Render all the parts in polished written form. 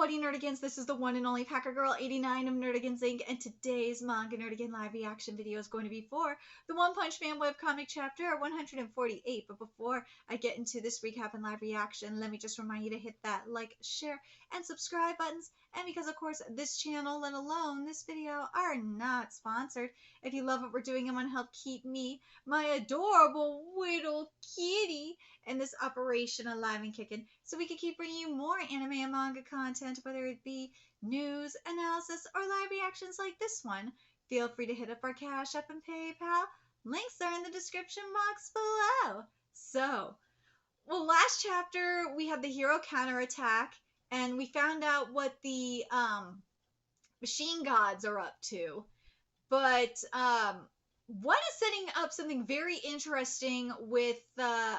What Nerdigans, this is the one and only Packer Girl 89 of Nerdigans Inc. And today's manga Nerdigan live reaction video is going to be for the One Punch Man webcomic chapter 148. But before I get into this recap and live reaction, let me just remind you to hit that like, share, and subscribe buttons. And because of course this channel, let alone this video, are not sponsored, if you love what we're doing and want to help keep me, my adorable little kitty, and this operation alive and kicking, so we can keep bringing you more anime and manga content, whether it be news, analysis, or live reactions like this one. Feel free to hit up our Cash App and PayPal. Links are in the description box below. So, well, last chapter we had the hero counterattack, and we found out what the machine gods are up to. But one is setting up something very interesting with the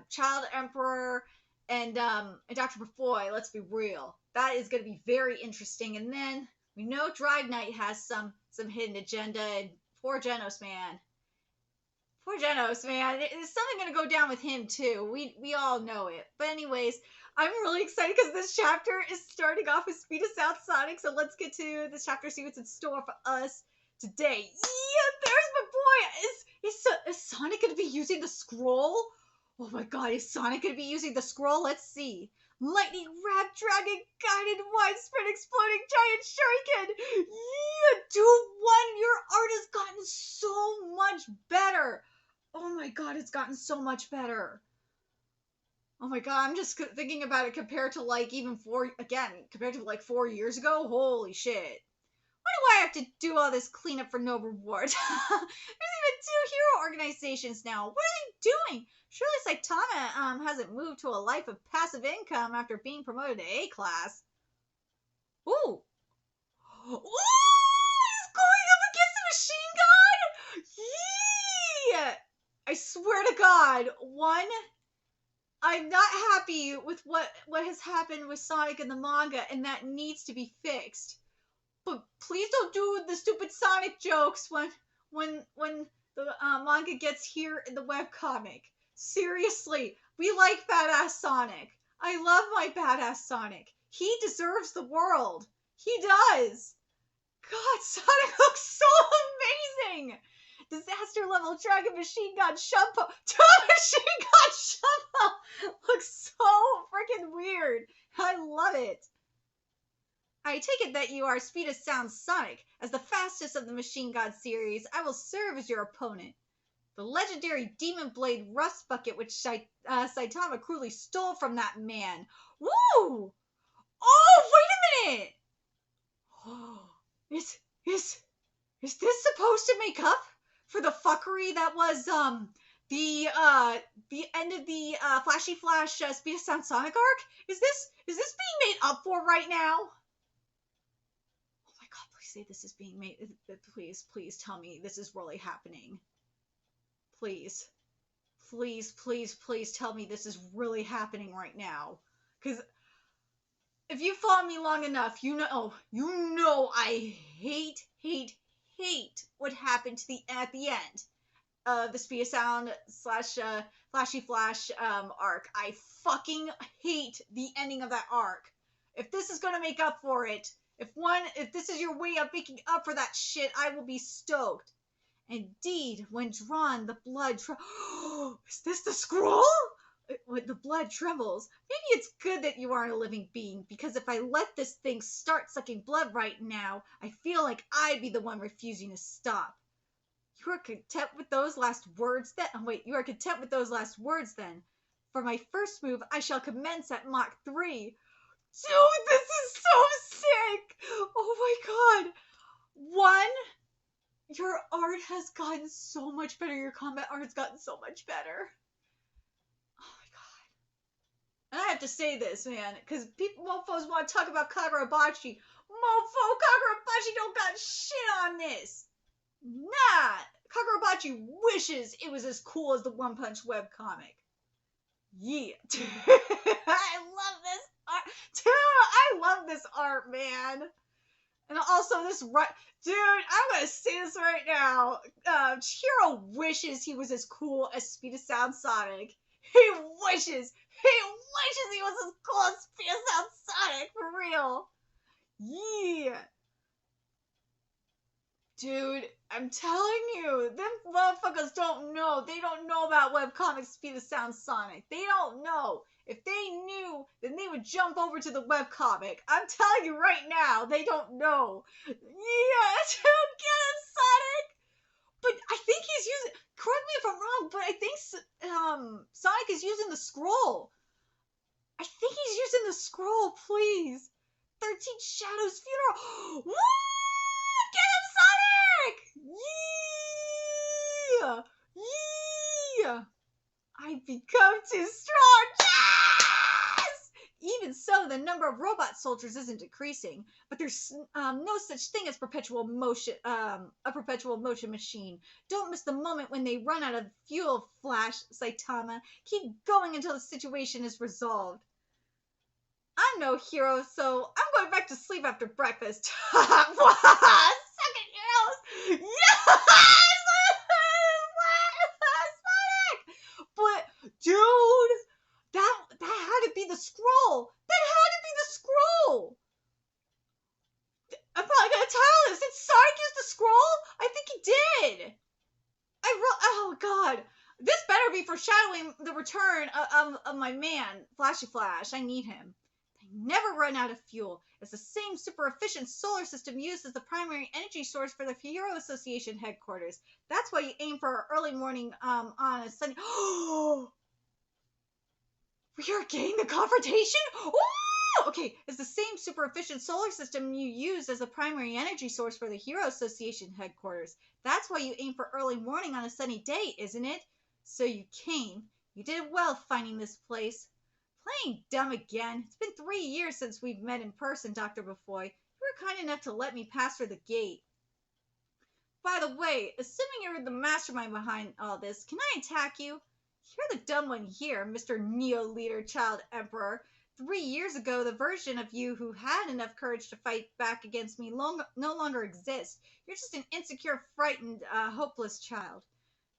Child Emperor and Dr. Bofoi. Let's be real. That is going to be very interesting. And then we know Drive Knight has some hidden agenda. And poor Genos, man. Poor Genos, man. There's something going to go down with him, too. We all know it. But anyways, I'm really excited because this chapter is starting off with Speed of Sound Sonic. So let's get to this chapter, see what's in store for us today. Yeah, there's my boy. Is Sonic going to be using the scroll? Oh my god, is Sonic going to be using the scroll? Let's see. Lightning, Rap Dragon, Guided, Widespread, Exploding Giant Shuriken. Yeah, Dude 1, your art has gotten so much better. Oh my god, it's gotten so much better. Oh my god, I'm just thinking about it compared to like compared to like 4 years ago. Holy shit. Why do I have to do all this cleanup for no reward? There's even 2 hero organizations now. What are they doing? Surely Saitama hasn't moved to a life of passive income after being promoted to A class. Ooh. Ooh! He's going up against the machine god? Yeah! I swear to God, I'm not happy with what has happened with Sonic in the manga, and that needs to be fixed. But please don't do the stupid Sonic jokes when the manga gets here in the webcomic. Seriously, we like badass Sonic. I love my badass Sonic. He deserves the world. He does. God, Sonic looks so amazing. Disaster level Dragon Machine God Shumpo. Dragon Machine God Shumpo looks so freaking weird. I love it. I take it that you are Speed of Sound Sonic. As the fastest of the Machine God series, I will serve as your opponent. The legendary Demon Blade Rust Bucket, which Saitama cruelly stole from that man. Woo! Oh, wait a minute! Oh, is this supposed to make up for the fuckery that was the end of the Flashy Flash Speed of Sound Sonic arc? Is this being made up for right now? Say this is being made. Please tell me this is really happening. Please tell me this is really happening right now. Because if you follow me long enough, you know I hate what happened at the end of the Speed of Sound / Flashy Flash arc. I fucking hate the ending of that arc. If this is gonna make up for it, if this is your way of making up for that shit, I will be stoked. Indeed, when drawn, the blood is this the scroll? When the blood trembles. Maybe it's good that you aren't a living being, because if I let this thing start sucking blood right now, I feel like I'd be the one refusing to stop. You are content with those last words then? Oh, wait, you are content with those last words then? For my first move, I shall commence at Mach 3. Dude, this is so sick! Oh my god! 1, your art has gotten so much better. Your combat art has gotten so much better. Oh my god. And I have to say this, man, because mofos want to talk about Kagurabachi. Mofo, Kagurabachi don't got shit on this. Nah! Kagurabachi wishes it was as cool as the One Punch webcomic. Yeah. I love this art. Dude, I love this art, man. And also this dude, I'm gonna say this right now. Chihiro wishes he was as cool as Speed of Sound Sonic. He wishes he was as cool as Speed of Sound Sonic, for real. real. Yeah. Dude, I'm telling you, them motherfuckers don't know. They don't know about webcomic speed of sound Sonic. They don't know. If they knew, then they would jump over to the webcomic. I'm telling you right now, they don't know. Yeah, dude, get him, Sonic! But I think he's using, correct me if I'm wrong, but I think Sonic is using the scroll. I think he's using the scroll, please. 13 Shadows Funeral. Woo! Get him, Sonic! Yeah! Yeah! I've become too strong. Yes! Even so, the number of robot soldiers isn't decreasing, but there's no such thing as perpetual motion, a perpetual motion machine. Don't miss the moment when they run out of fuel, Flash, Saitama. Keep going until the situation is resolved. I'm no hero, so I'm going back to sleep after breakfast. Suck it, heroes! Yes! Sonic! But, dude, that had to be the scroll. That had to be the scroll. I'm probably gonna tell this. Did Sonic use the scroll? I think he did. Oh God. This better be foreshadowing the return of my man, Flashy Flash. I need him. They never run out of fuel. It's the same super efficient solar system used as the primary energy source for the Hero Association headquarters. That's why you aim for early morning on a sunny. We are getting the confrontation? Ooh! Okay, it's the same super efficient solar system you use as the primary energy source for the Hero Association headquarters. That's why you aim for early morning on a sunny day, isn't it? So you came. You did well finding this place. Playing dumb again. It's been 3 years since we've met in person, Dr. Bofoi. You were kind enough to let me pass through the gate. By the way, assuming you're the mastermind behind all this, can I attack you? You're the dumb one here, Mr. Neo-Leader Child Emperor. 3 years ago, the version of you who had enough courage to fight back against me no longer exists. You're just an insecure, frightened, hopeless child.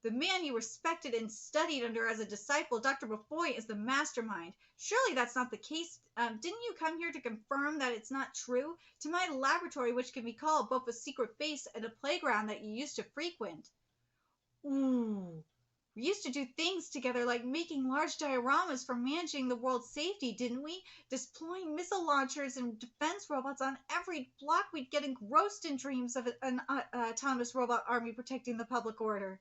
The man you respected and studied under as a disciple, Dr. Bofoi, is the mastermind. Surely that's not the case. Didn't you come here to confirm that it's not true? To my laboratory, which can be called both a secret base and a playground that you used to frequent. Ooh. We used to do things together like making large dioramas for managing the world's safety, didn't we? Deploying missile launchers and defense robots on every block. We'd get engrossed in dreams of an autonomous robot army protecting the public order.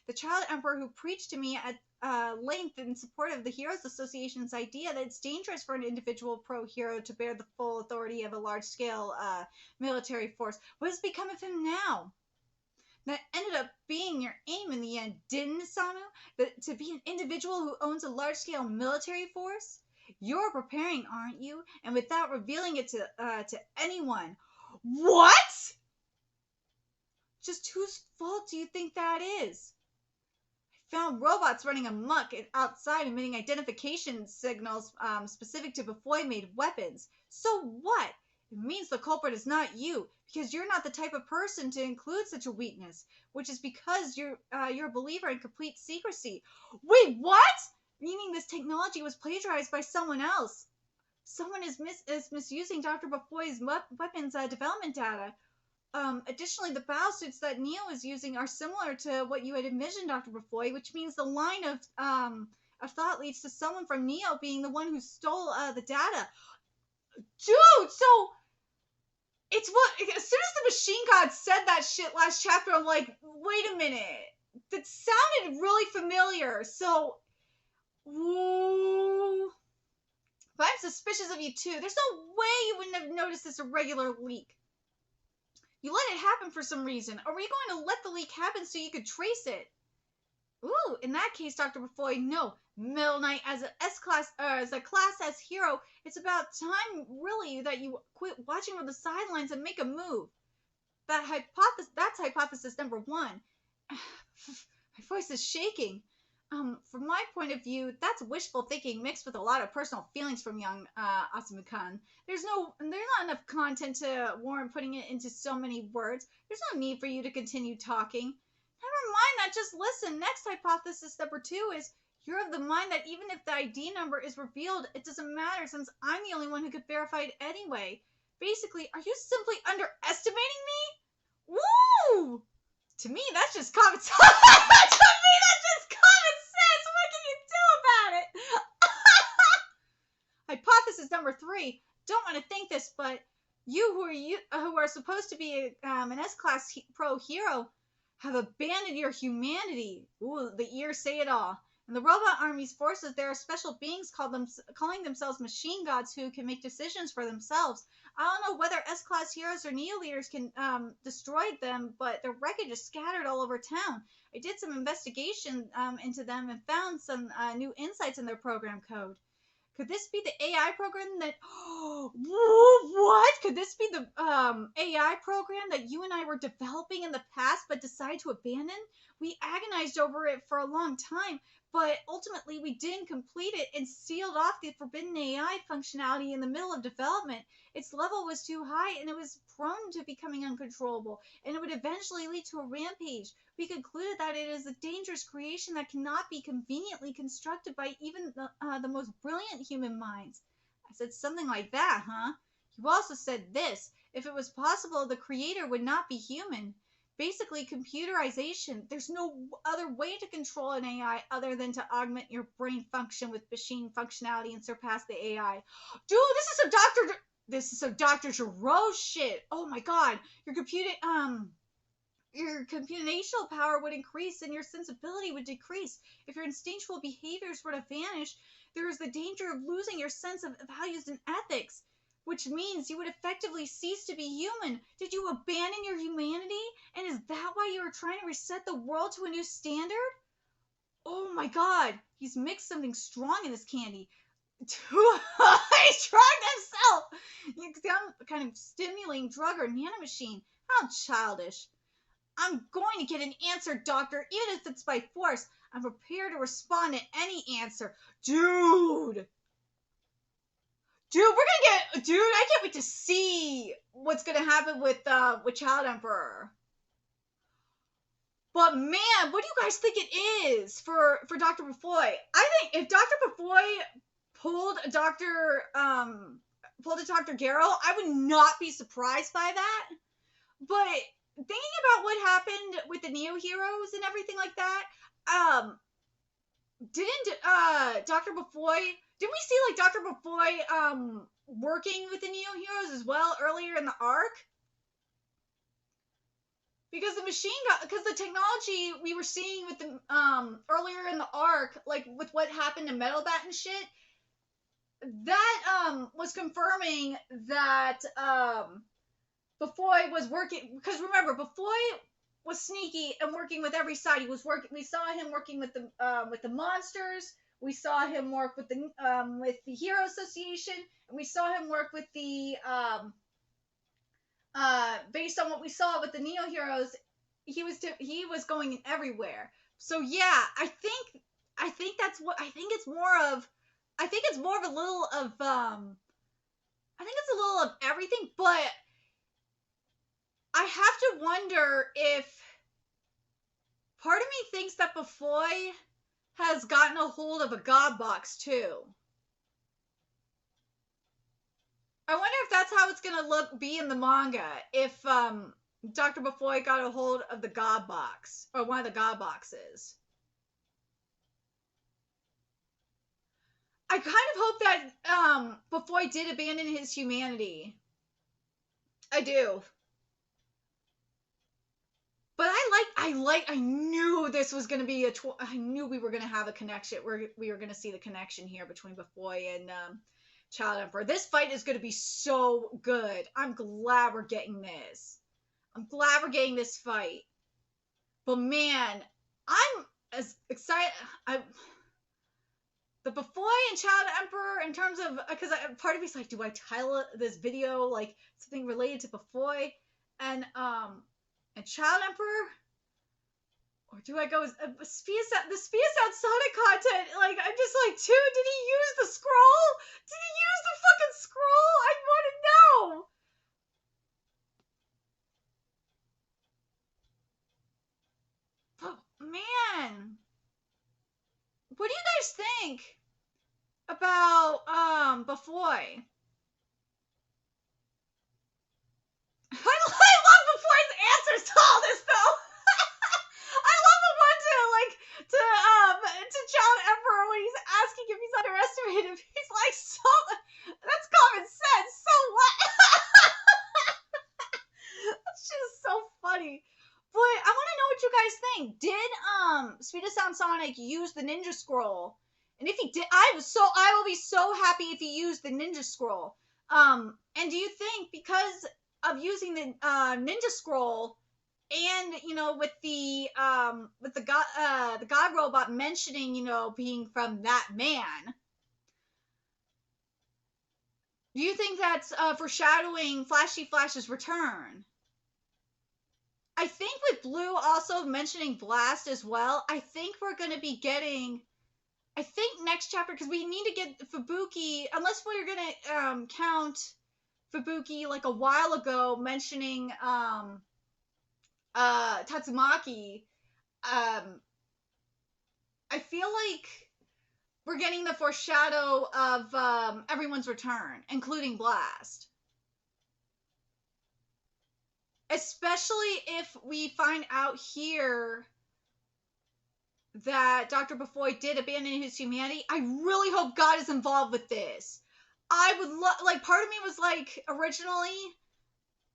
The Child Emperor who preached to me at length in support of the Heroes Association's idea that it's dangerous for an individual pro-hero to bear the full authority of a large-scale military force. What has become of him now? That ended up being your aim in the end, didn't it, Samu? To be an individual who owns a large-scale military force? You're preparing, aren't you? And without revealing it to anyone. What? Just whose fault do you think that is? I found robots running amok outside emitting identification signals specific to Bofoi-made weapons. So what? It means the culprit is not you, because you're not the type of person to include such a weakness, which is because you're a believer in complete secrecy. Wait, what? Meaning this technology was plagiarized by someone else. Someone is misusing Dr. Bofoi's weapons development data. Additionally, the biosuits that Neo is using are similar to what you had envisioned, Dr. Bofoi, which means the line of thought leads to someone from Neo being the one who stole the data. Dude, so it's what, as soon as the machine god said that shit last chapter, I'm like, wait a minute. That sounded really familiar. So, whoa. But I'm suspicious of you too. There's no way you wouldn't have noticed this irregular leak. You let it happen for some reason. Or were you going to let the leak happen so you could trace it? Ooh, in that case, Dr. Bofoi, no. Middle Knight as a Class S hero, it's about time, really, that you quit watching from the sidelines and make a move. That's hypothesis number 1. My voice is shaking. From my point of view, that's wishful thinking mixed with a lot of personal feelings from young Asumu-kun. There's not enough content to warrant putting it into so many words. There's no need for you to continue talking. Never mind that, just listen. Next hypothesis number 2 is You're of the mind that even if the ID number is revealed, it doesn't matter since I'm the only one who could verify it anyway. Basically, are you simply underestimating me? Woo! To me, that's just common sense. To me, that's just common sense. What can you do about it? Hypothesis number 3. Don't want to think this, but who are supposed to be an S-class pro hero have abandoned your humanity. Ooh, the ears say it all. In the robot army's forces, there are special beings calling themselves machine gods who can make decisions for themselves. I don't know whether S-class heroes or Neo-leaders can destroy them, but their wreckage is scattered all over town. I did some investigation into them and found some new insights in their program code. Could this be the AI program that... what? Could this be the AI program that you and I were developing in the past but decided to abandon? We agonized over it for a long time, but ultimately we didn't complete it and sealed off the forbidden AI functionality in the middle of development. Its level was too high and it was prone to becoming uncontrollable, and it would eventually lead to a rampage. We concluded that it is a dangerous creation that cannot be conveniently constructed by even the most brilliant human minds. I said something like that, huh? You also said this. If it was possible, the creator would not be human. Basically, computerization. There's no other way to control an AI other than to augment your brain function with machine functionality and surpass the AI. Dude, this is some Dr. Gero shit. Oh my god. Your computational power would increase and your sensibility would decrease. If your instinctual behaviors were to vanish, there is the danger of losing your sense of values and ethics, which means you would effectively cease to be human. Did you abandon your humanity? And is that why you were trying to reset the world to a new standard? Oh my god, he's mixed something strong in this candy. He's drugged himself! Some kind of stimulating drug or nanomachine. How childish. I'm going to get an answer, Doctor, even if it's by force. I'm prepared to respond to any answer. Dude, I can't wait to see what's gonna happen with Child Emperor. But man, what do you guys think it is for Dr. Bofoi? I think if Dr. Bofoi pulled a Dr. Gero, I would not be surprised by that. But thinking about what happened with the Neo Heroes and everything like that, didn't Dr. Bofoi, didn't we see like Dr. Bofoi working with the Neo Heroes as well earlier in the arc? Because the technology we were seeing with the earlier in the arc, like with what happened to Metal Bat and shit, that was confirming that Bofoi was working, because remember, Bofoi was sneaky and working with every side. We saw him working with the monsters. We saw him work with the Hero Association, and we saw him work with the based on what we saw with the Neo Heroes, he was going everywhere. So yeah, I think it's more of a little of I think it's a little of everything, but I have to wonder if part of me thinks that Bofoi has gotten a hold of a God box too. I wonder if that's how it's gonna be in the manga. If Dr. Bofoi got a hold of the God box, or one of the God boxes. I kind of hope that Bofoi did abandon his humanity. I do. But I knew this was going to be I knew we were going to have a connection. We were going to see the connection here between Bofoi and Child Emperor. This fight is going to be so good. I'm glad we're getting this. I'm glad we're getting this fight. But man, I'm as excited. The Bofoi and Child Emperor, in terms of, because part of me's like, do I title this video like something related to Bofoi and Child Emperor, or do I go with the Speed Sound Sonic content? Like, I'm just like, dude, did he use the scroll? Did he use the fucking scroll? I want to know. Oh man, what do you think about Bofoi? I love Bofoi's answers to all this though. I love the one to Child Emperor when he's asking if he's underestimated. He's like, so that's common sense. So what? That's just so funny. But I want to know what you guys think. Did Speed of Sound Sonic use the Ninja Scroll? And if he did, I will be so happy if he used the Ninja Scroll. And do you think because of using the Ninja Scroll, and with the God robot mentioning being from that man, do you think that's foreshadowing Flashy Flash's return? I think with Blue also mentioning Blast as well, I think we're going to be getting, I think next chapter, because we need to get Fubuki, unless we're going to count Fubuki like a while ago mentioning Tatsumaki. I feel like we're getting the foreshadow of everyone's return, including Blast. Especially if we find out here that Dr. Bofoi did abandon his humanity. I really hope God is involved with this. I would part of me was like, originally,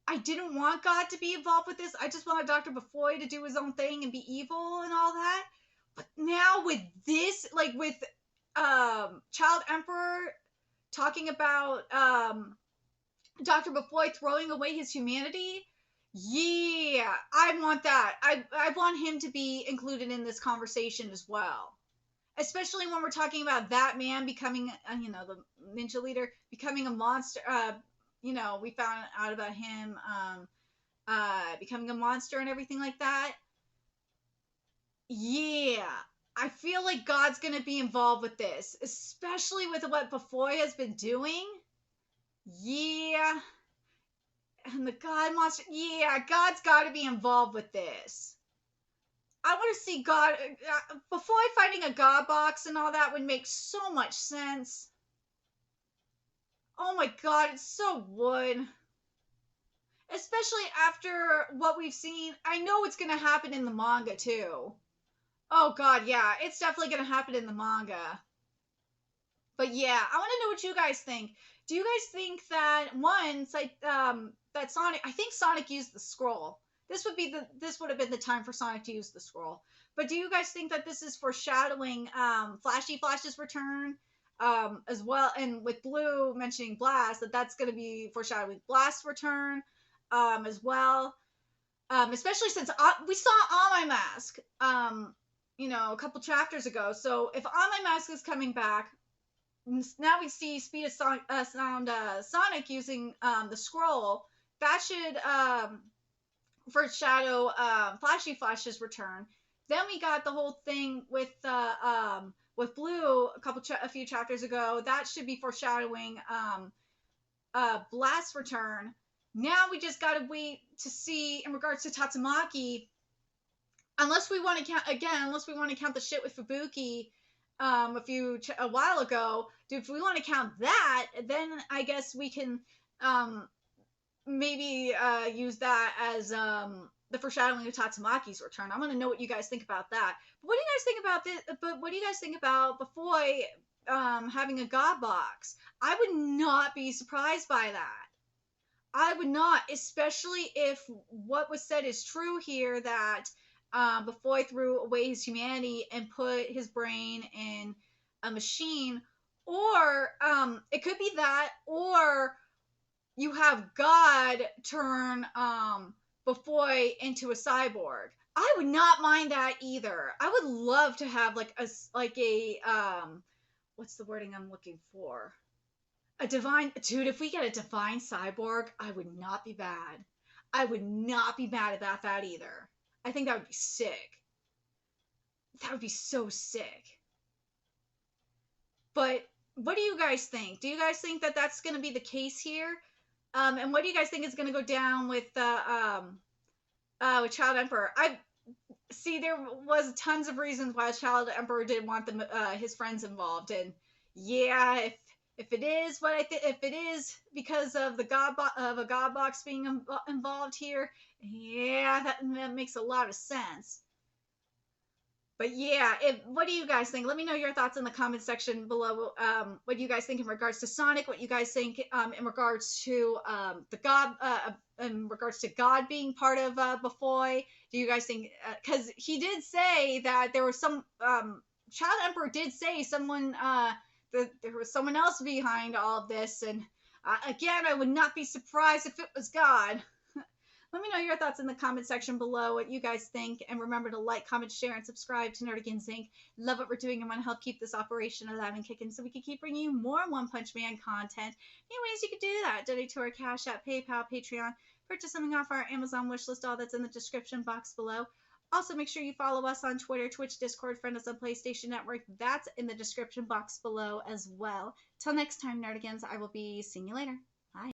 I didn't want God to be involved with this. I just wanted Dr. Bofoi to do his own thing and be evil and all that. But now with this, like with Child Emperor talking about Dr. Bofoi throwing away his humanity, yeah, I want that. I want him to be included in this conversation as well. Especially when we're talking about that man becoming, the ninja leader, becoming a monster. We found out about him becoming a monster and everything like that. Yeah, I feel like God's going to be involved with this, especially with what Bofoi has been doing. Yeah. And the God monster, yeah, God's got to be involved with this. I want to see God, Bofoi fighting a God box and all that would make so much sense. Oh my God, it so would. Especially after what we've seen. I know it's going to happen in the manga too. Oh God, yeah, it's definitely going to happen in the manga. But yeah, I want to know what you guys think. Do you guys think that that Sonic? I think Sonic used the scroll. This would have been the time for Sonic to use the scroll. But do you guys think that this is foreshadowing Flashy Flash's return as well? And with Blue mentioning Blast, that's going to be foreshadowing Blast's return as well. Especially since we saw On My Mask, a couple chapters ago. So if On My Mask is coming back. Now we see Speed of Sound Sonic using the scroll. That should foreshadow Flashy Flash's return. Then we got the whole thing with Blue a few chapters ago. That should be foreshadowing Blast's return. Now we just gotta wait to see in regards to Tatsumaki. Unless we want to count the shit with Fubuki. A while ago, if we want to count that, then I guess we can maybe use that as the foreshadowing of Tatsumaki's return. I want to know what you guys think about that. But what do you guys think about this? But what do you guys think about Bofoi having a God box? I would not be surprised by that. I would not, especially if what was said is true here, that Bofoi threw away his humanity and put his brain in a machine. Or it could be that, or you have God turn Bofoi into a cyborg. I would not mind that either. I would love to have what's the wording I'm looking for? Dude, if we get a divine cyborg, I would not be bad. I would not be mad about that either. I think that would be sick. That would be so sick. But what do you guys think? Do you guys think that that's going to be the case here? And what do you guys think is going to go down with Child Emperor? see, there was tons of reasons why Child Emperor didn't want them, his friends involved, and yeah, if it is what if it is because of the of a god box being involved here, yeah, that makes a lot of sense. But yeah, what do you guys think? Let me know your thoughts in the comment section below. What do you guys think in regards to Sonic? What you guys think in regards to the God, in regards to God being part of Bofoi? Do you guys think? Because he did say that there was some Child Emperor did say someone that there was someone else behind all of this, and again, I would not be surprised if it was God. Let me know your thoughts in the comment section below, what you guys think, and remember to like, comment, share, and subscribe to Nerdigans Inc. Love what we're doing and want to help keep this operation alive and kicking so we can keep bringing you more One Punch Man content. Anyways, you can do that. Donate to our Cash App, PayPal, Patreon, purchase something off our Amazon wishlist, all that's in the description box below. Also, make sure you follow us on Twitter, Twitch, Discord, friend us on PlayStation Network. That's in the description box below as well. Till next time, Nerdigans, I will be seeing you later. Bye.